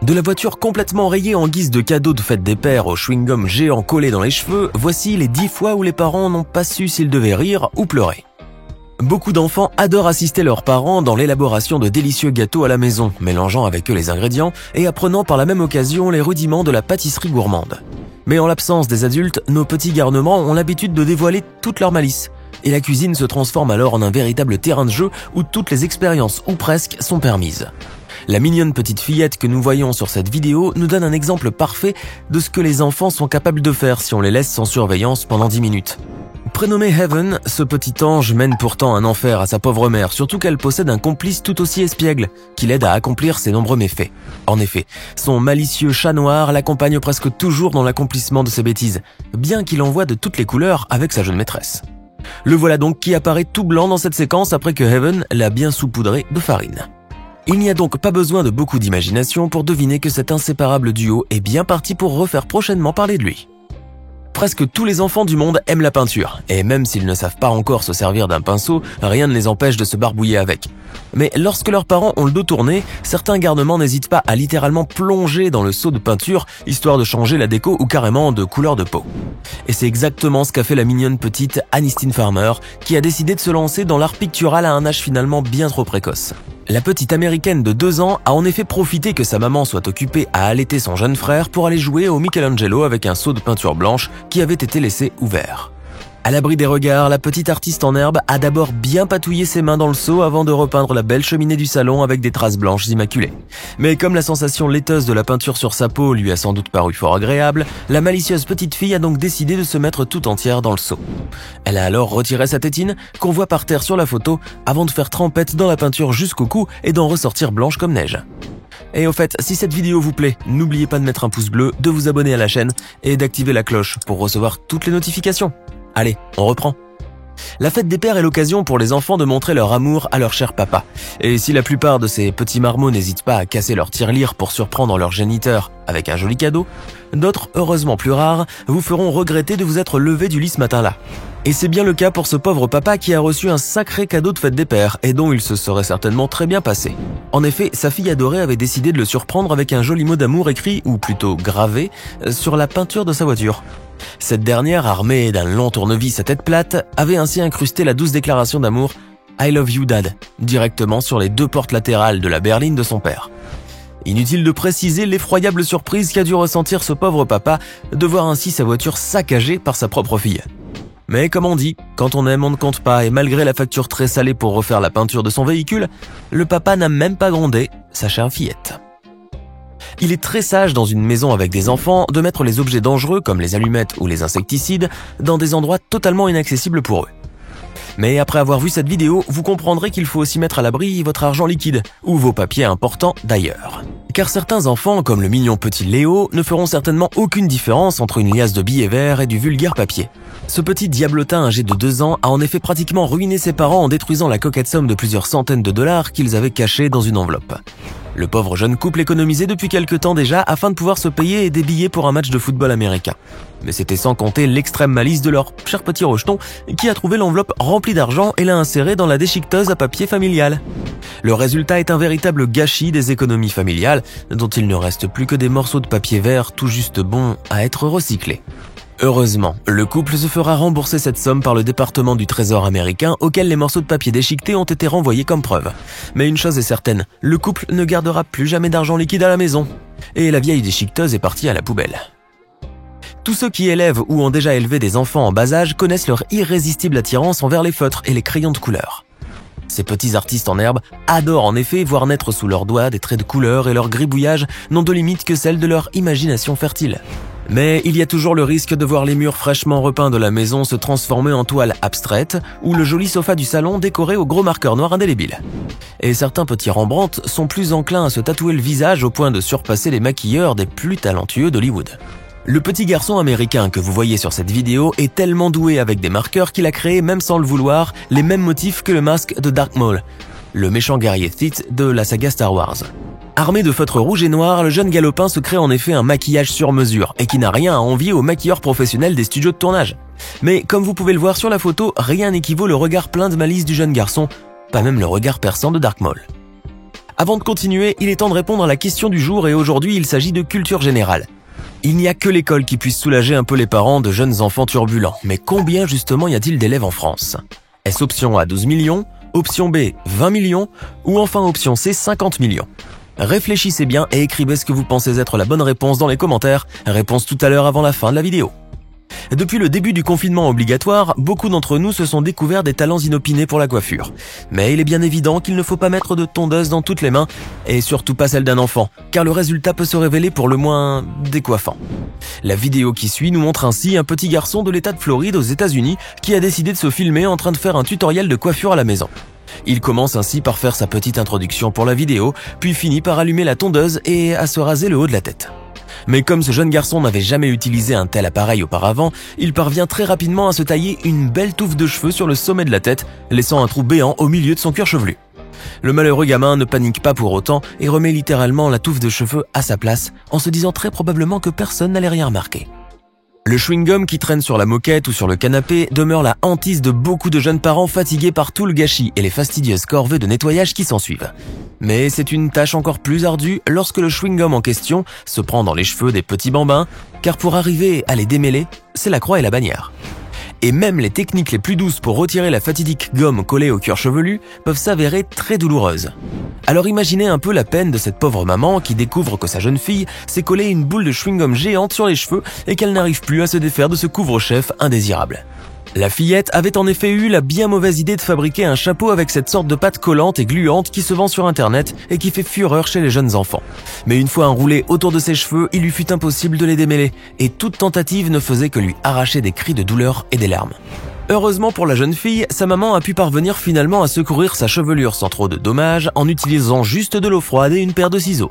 De la voiture complètement rayée en guise de cadeau de fête des pères au chewing-gum géant collé dans les cheveux, voici les 10 fois où les parents n'ont pas su s'ils devaient rire ou pleurer. Beaucoup d'enfants adorent assister leurs parents dans l'élaboration de délicieux gâteaux à la maison, mélangeant avec eux les ingrédients et apprenant par la même occasion les rudiments de la pâtisserie gourmande. Mais en l'absence des adultes, nos petits garnements ont l'habitude de dévoiler toute leur malice. Et la cuisine se transforme alors en un véritable terrain de jeu où toutes les expériences, ou presque, sont permises. La mignonne petite fillette que nous voyons sur cette vidéo nous donne un exemple parfait de ce que les enfants sont capables de faire si on les laisse sans surveillance pendant 10 minutes. Prénommé Heaven, ce petit ange mène pourtant un enfer à sa pauvre mère, surtout qu'elle possède un complice tout aussi espiègle, qui l'aide à accomplir ses nombreux méfaits. En effet, son malicieux chat noir l'accompagne presque toujours dans l'accomplissement de ses bêtises, bien qu'il en voie de toutes les couleurs avec sa jeune maîtresse. Le voilà donc qui apparaît tout blanc dans cette séquence après que Heaven l'a bien saupoudré de farine. Il n'y a donc pas besoin de beaucoup d'imagination pour deviner que cet inséparable duo est bien parti pour refaire prochainement parler de lui. Presque tous les enfants du monde aiment la peinture, et même s'ils ne savent pas encore se servir d'un pinceau, rien ne les empêche de se barbouiller avec. Mais lorsque leurs parents ont le dos tourné, certains garnements n'hésitent pas à littéralement plonger dans le seau de peinture, histoire de changer la déco ou carrément de couleur de peau. Et c'est exactement ce qu'a fait la mignonne petite Anistin Farmer, qui a décidé de se lancer dans l'art pictural à un âge finalement bien trop précoce. La petite américaine de 2 ans a en effet profité que sa maman soit occupée à allaiter son jeune frère pour aller jouer au Michelangelo avec un seau de peinture blanche qui avait été laissé ouvert. À l'abri des regards, la petite artiste en herbe a d'abord bien patouillé ses mains dans le seau avant de repeindre la belle cheminée du salon avec des traces blanches immaculées. Mais comme la sensation laiteuse de la peinture sur sa peau lui a sans doute paru fort agréable, la malicieuse petite fille a donc décidé de se mettre tout entière dans le seau. Elle a alors retiré sa tétine, qu'on voit par terre sur la photo, avant de faire trempette dans la peinture jusqu'au cou et d'en ressortir blanche comme neige. Et au fait, si cette vidéo vous plaît, n'oubliez pas de mettre un pouce bleu, de vous abonner à la chaîne et d'activer la cloche pour recevoir toutes les notifications. Allez, on reprend. La fête des pères est l'occasion pour les enfants de montrer leur amour à leur cher papa. Et si la plupart de ces petits marmots n'hésitent pas à casser leur tirelire pour surprendre leur géniteur avec un joli cadeau, d'autres, heureusement plus rares, vous feront regretter de vous être levé du lit ce matin-là. Et c'est bien le cas pour ce pauvre papa qui a reçu un sacré cadeau de fête des pères et dont il se serait certainement très bien passé. En effet, sa fille adorée avait décidé de le surprendre avec un joli mot d'amour écrit, ou plutôt gravé, sur la peinture de sa voiture. Cette dernière, armée d'un long tournevis à tête plate, avait ainsi incrusté la douce déclaration d'amour « I love you dad » directement sur les 2 portes latérales de la berline de son père. Inutile de préciser l'effroyable surprise qu'a dû ressentir ce pauvre papa de voir ainsi sa voiture saccagée par sa propre fille. Mais comme on dit, quand on aime on ne compte pas et malgré la facture très salée pour refaire la peinture de son véhicule, le papa n'a même pas grondé sa chère fillette. Il est très sage dans une maison avec des enfants de mettre les objets dangereux comme les allumettes ou les insecticides dans des endroits totalement inaccessibles pour eux. Mais après avoir vu cette vidéo, vous comprendrez qu'il faut aussi mettre à l'abri votre argent liquide ou vos papiers importants d'ailleurs. Car certains enfants, comme le mignon petit Léo, ne feront certainement aucune différence entre une liasse de billets verts et du vulgaire papier. Ce petit diablotin âgé de 2 ans a en effet pratiquement ruiné ses parents en détruisant la coquette somme de plusieurs centaines de dollars qu'ils avaient cachée dans une enveloppe. Le pauvre jeune couple économisait depuis quelque temps déjà afin de pouvoir se payer des billets pour un match de football américain. Mais c'était sans compter l'extrême malice de leur cher petit rejeton qui a trouvé l'enveloppe remplie d'argent et l'a insérée dans la déchiqueteuse à papier familiale. Le résultat est un véritable gâchis des économies familiales dont il ne reste plus que des morceaux de papier vert tout juste bons à être recyclés. Heureusement, le couple se fera rembourser cette somme par le département du Trésor américain auquel les morceaux de papier déchiquetés ont été renvoyés comme preuve. Mais une chose est certaine, le couple ne gardera plus jamais d'argent liquide à la maison. Et la vieille déchiqueteuse est partie à la poubelle. Tous ceux qui élèvent ou ont déjà élevé des enfants en bas âge connaissent leur irrésistible attirance envers les feutres et les crayons de couleur. Ces petits artistes en herbe adorent en effet voir naître sous leurs doigts des traits de couleur et leur gribouillage n'ont de limite que celle de leur imagination fertile. Mais il y a toujours le risque de voir les murs fraîchement repeints de la maison se transformer en toile abstraite ou le joli sofa du salon décoré au gros marqueur noir indélébile. Et certains petits Rembrandt sont plus enclins à se tatouer le visage au point de surpasser les maquilleurs des plus talentueux d'Hollywood. Le petit garçon américain que vous voyez sur cette vidéo est tellement doué avec des marqueurs qu'il a créé, même sans le vouloir, les mêmes motifs que le masque de Darth Maul, le méchant guerrier Sith de la saga Star Wars. Armé de feutres rouges et noirs, le jeune galopin se crée en effet un maquillage sur mesure et qui n'a rien à envier aux maquilleurs professionnels des studios de tournage. Mais comme vous pouvez le voir sur la photo, rien n'équivaut le regard plein de malice du jeune garçon, pas même le regard perçant de Darth Maul. Avant de continuer, il est temps de répondre à la question du jour et aujourd'hui il s'agit de culture générale. Il n'y a que l'école qui puisse soulager un peu les parents de jeunes enfants turbulents, mais combien justement y a-t-il d'élèves en France? Est-ce option A 12 millions, option B 20 millions ou enfin option C 50 millions? Réfléchissez bien et écrivez ce que vous pensez être la bonne réponse dans les commentaires, réponse tout à l'heure avant la fin de la vidéo. Depuis le début du confinement obligatoire, beaucoup d'entre nous se sont découverts des talents inopinés pour la coiffure. Mais il est bien évident qu'il ne faut pas mettre de tondeuse dans toutes les mains, et surtout pas celle d'un enfant, car le résultat peut se révéler pour le moins décoiffant. La vidéo qui suit nous montre ainsi un petit garçon de l'état de Floride aux États-Unis qui a décidé de se filmer en train de faire un tutoriel de coiffure à la maison. Il commence ainsi par faire sa petite introduction pour la vidéo, puis finit par allumer la tondeuse et à se raser le haut de la tête. Mais comme ce jeune garçon n'avait jamais utilisé un tel appareil auparavant, il parvient très rapidement à se tailler une belle touffe de cheveux sur le sommet de la tête, laissant un trou béant au milieu de son cuir chevelu. Le malheureux gamin ne panique pas pour autant et remet littéralement la touffe de cheveux à sa place, en se disant très probablement que personne n'allait rien remarquer. Le chewing-gum qui traîne sur la moquette ou sur le canapé demeure la hantise de beaucoup de jeunes parents fatigués par tout le gâchis et les fastidieuses corvées de nettoyage qui s'ensuivent. Mais c'est une tâche encore plus ardue lorsque le chewing-gum en question se prend dans les cheveux des petits bambins, car pour arriver à les démêler, c'est la croix et la bannière. Et même les techniques les plus douces pour retirer la fatidique gomme collée au cuir chevelu peuvent s'avérer très douloureuses. Alors imaginez un peu la peine de cette pauvre maman qui découvre que sa jeune fille s'est collée une boule de chewing-gum géante sur les cheveux et qu'elle n'arrive plus à se défaire de ce couvre-chef indésirable. La fillette avait en effet eu la bien mauvaise idée de fabriquer un chapeau avec cette sorte de pâte collante et gluante qui se vend sur internet et qui fait fureur chez les jeunes enfants. Mais une fois enroulé autour de ses cheveux, il lui fut impossible de les démêler et toute tentative ne faisait que lui arracher des cris de douleur et des larmes. Heureusement pour la jeune fille, sa maman a pu parvenir finalement à secourir sa chevelure sans trop de dommages en utilisant juste de l'eau froide et une paire de ciseaux.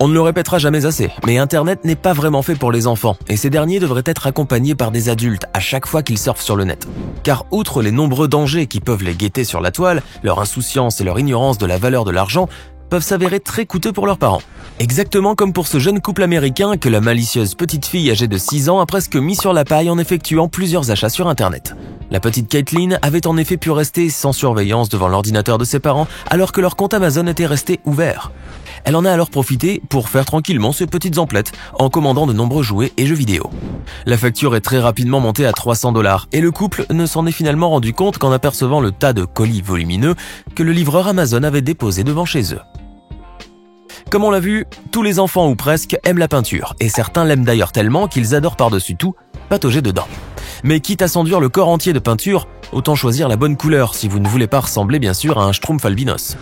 On ne le répétera jamais assez, mais Internet n'est pas vraiment fait pour les enfants, et ces derniers devraient être accompagnés par des adultes à chaque fois qu'ils surfent sur le net. Car outre les nombreux dangers qui peuvent les guetter sur la toile, leur insouciance et leur ignorance de la valeur de l'argent peuvent s'avérer très coûteux pour leurs parents. Exactement comme pour ce jeune couple américain que la malicieuse petite fille âgée de 6 ans a presque mis sur la paille en effectuant plusieurs achats sur Internet. La petite Caitlin avait en effet pu rester sans surveillance devant l'ordinateur de ses parents alors que leur compte Amazon était resté ouvert. Elle en a alors profité pour faire tranquillement ses petites emplettes en commandant de nombreux jouets et jeux vidéo. La facture est très rapidement montée à 300 $ et le couple ne s'en est finalement rendu compte qu'en apercevant le tas de colis volumineux que le livreur Amazon avait déposé devant chez eux. Comme on l'a vu, tous les enfants ou presque aiment la peinture et certains l'aiment d'ailleurs tellement qu'ils adorent par-dessus tout patauger dedans. Mais quitte à s'enduire le corps entier de peinture, autant choisir la bonne couleur si vous ne voulez pas ressembler bien sûr à un schtroumpf albinos.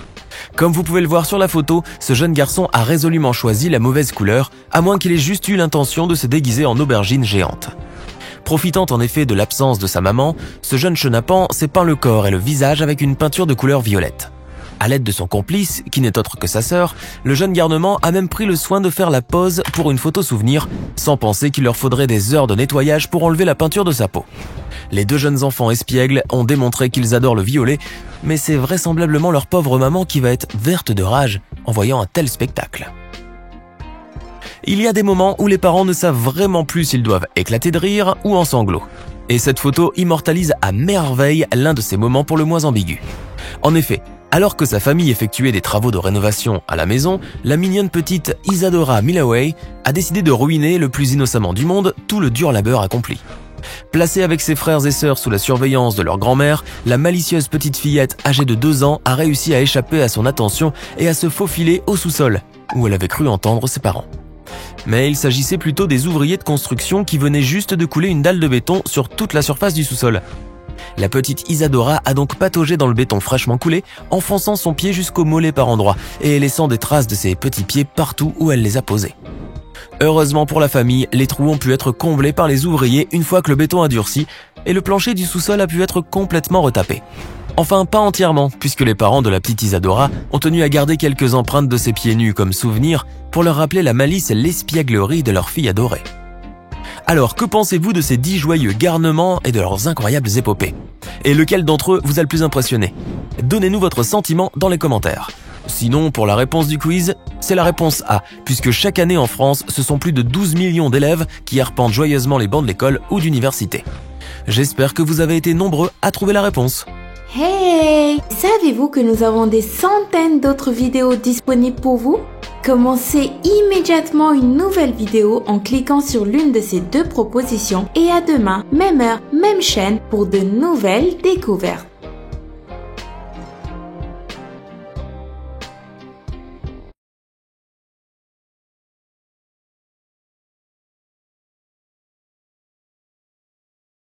Comme vous pouvez le voir sur la photo, ce jeune garçon a résolument choisi la mauvaise couleur, à moins qu'il ait juste eu l'intention de se déguiser en aubergine géante. Profitant en effet de l'absence de sa maman, ce jeune chenapan s'est peint le corps et le visage avec une peinture de couleur violette. À l'aide de son complice, qui n'est autre que sa sœur, le jeune garnement a même pris le soin de faire la pose pour une photo souvenir, sans penser qu'il leur faudrait des heures de nettoyage pour enlever la peinture de sa peau. Les deux jeunes enfants espiègles ont démontré qu'ils adorent le violet, mais c'est vraisemblablement leur pauvre maman qui va être verte de rage en voyant un tel spectacle. Il y a des moments où les parents ne savent vraiment plus s'ils doivent éclater de rire ou en sanglots. Et cette photo immortalise à merveille l'un de ces moments pour le moins ambigus. En effet, alors que sa famille effectuait des travaux de rénovation à la maison, la mignonne petite Isadora Millaway a décidé de ruiner le plus innocemment du monde tout le dur labeur accompli. Placée avec ses frères et sœurs sous la surveillance de leur grand-mère, la malicieuse petite fillette âgée de 2 ans a réussi à échapper à son attention et à se faufiler au sous-sol, où elle avait cru entendre ses parents. Mais il s'agissait plutôt des ouvriers de construction qui venaient juste de couler une dalle de béton sur toute la surface du sous-sol. La petite Isadora a donc pataugé dans le béton fraîchement coulé, enfonçant son pied jusqu'au mollet par endroits et laissant des traces de ses petits pieds partout où elle les a posés. Heureusement pour la famille, les trous ont pu être comblés par les ouvriers une fois que le béton a durci et le plancher du sous-sol a pu être complètement retapé. Enfin, pas entièrement, puisque les parents de la petite Isadora ont tenu à garder quelques empreintes de ses pieds nus comme souvenir pour leur rappeler la malice et l'espièglerie de leur fille adorée. Alors, que pensez-vous de ces 10 joyeux garnements et de leurs incroyables épopées? Et lequel d'entre eux vous a le plus impressionné? Donnez-nous votre sentiment dans les commentaires. Sinon, pour la réponse du quiz, c'est la réponse A, puisque chaque année en France, ce sont plus de 12 millions d'élèves qui arpentent joyeusement les bancs de l'école ou d'université. J'espère que vous avez été nombreux à trouver la réponse. Hey! Savez-vous que nous avons des centaines d'autres vidéos disponibles pour vous? Commencez immédiatement une nouvelle vidéo en cliquant sur l'une de ces deux propositions et à demain, même heure, même chaîne pour de nouvelles découvertes.